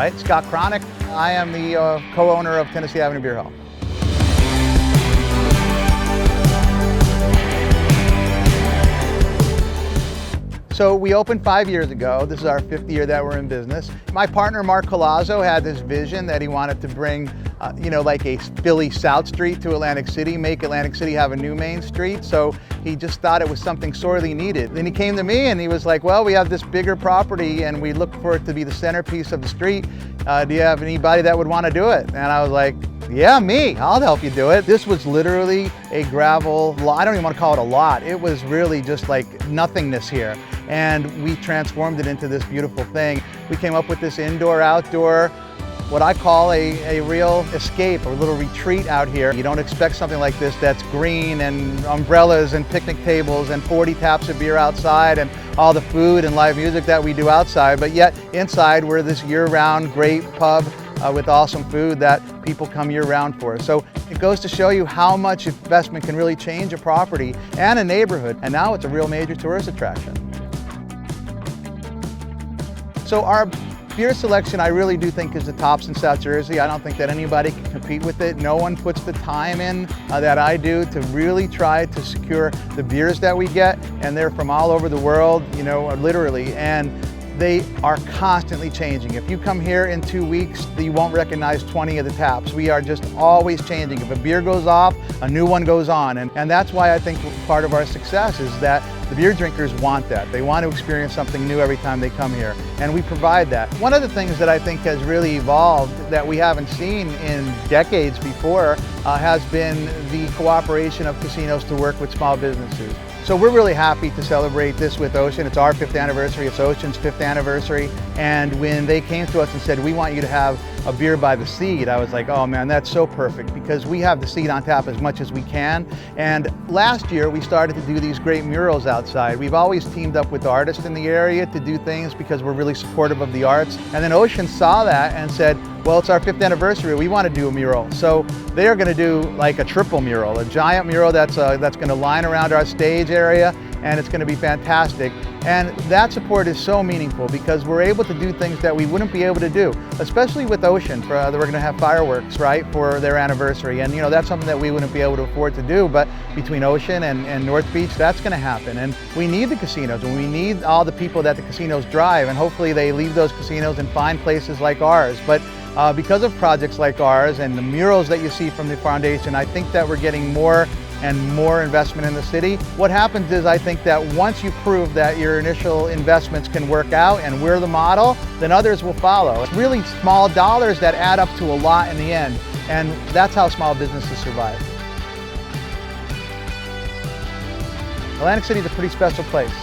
Hi, Scott Cronick. I am the co-owner of Tennessee Avenue Beer Hall. So we opened 5 years ago. This is our 5th year that we're in business. My partner, Mark Colazzo, had this vision that he wanted to bring, like a Philly South Street to Atlantic City, make Atlantic City have a new main street. So he just thought it was something sorely needed. Then he came to me and he was like, well, we have this bigger property and we look for it to be the centerpiece of the street. Do you have anybody that would want to do it? And I was like, yeah, me, I'll help you do it. This was literally a gravel lot. I don't even want to call it a lot. It was really just like nothingness here. And we transformed it into this beautiful thing. We came up with this indoor-outdoor, what I call a real escape, a little retreat out here. You don't expect something like this that's green and umbrellas and picnic tables and 40 taps of beer outside and all the food and live music that we do outside, but yet inside we're this year-round great pub with awesome food that people come year-round for. So it goes to show you how much investment can really change a property and a neighborhood, and now it's a real major tourist attraction. So our beer selection, I really do think, is the tops in South Jersey. I don't think that anybody can compete with it. No one puts the time in that I do to really try to secure the beers that we get, and they're from all over the world, literally, and they are constantly changing. If you come here in 2 weeks, you won't recognize 20 of the taps. We are just always changing. If a beer goes off, a new one goes on, and that's why I think part of our success is that the beer drinkers want that. They want to experience something new every time they come here, and we provide that. One of the things that I think has really evolved that we haven't seen in decades before has been the cooperation of casinos to work with small businesses. So we're really happy to celebrate this with Ocean. It's our 5th anniversary, it's Ocean's 5th anniversary. And when they came to us and said, we want you to have a beer by the seat, I was like, oh man, that's so perfect, because we have the seat on tap as much as we can. And last year we started to do these great murals outside. We've always teamed up with artists in the area to do things because we're really supportive of the arts. And then Ocean saw that and said, well, it's our 5th anniversary, we want to do a mural. So they are going to do like a triple mural, a giant mural that's going to line around our stage area, and it's going to be fantastic. And that support is so meaningful because we're able to do things that we wouldn't be able to do, especially with Ocean. We're going to have fireworks, right, for their anniversary. And that's something that we wouldn't be able to afford to do, but between Ocean and North Beach, that's going to happen. And we need the casinos, and we need all the people that the casinos drive, and hopefully they leave those casinos and find places like ours. But because of projects like ours and the murals that you see from the foundation, I think that we're getting more and more investment in the city. What happens is, I think that once you prove that your initial investments can work out and we're the model, then others will follow. It's really small dollars that add up to a lot in the end, and that's how small businesses survive. Atlantic City is a pretty special place.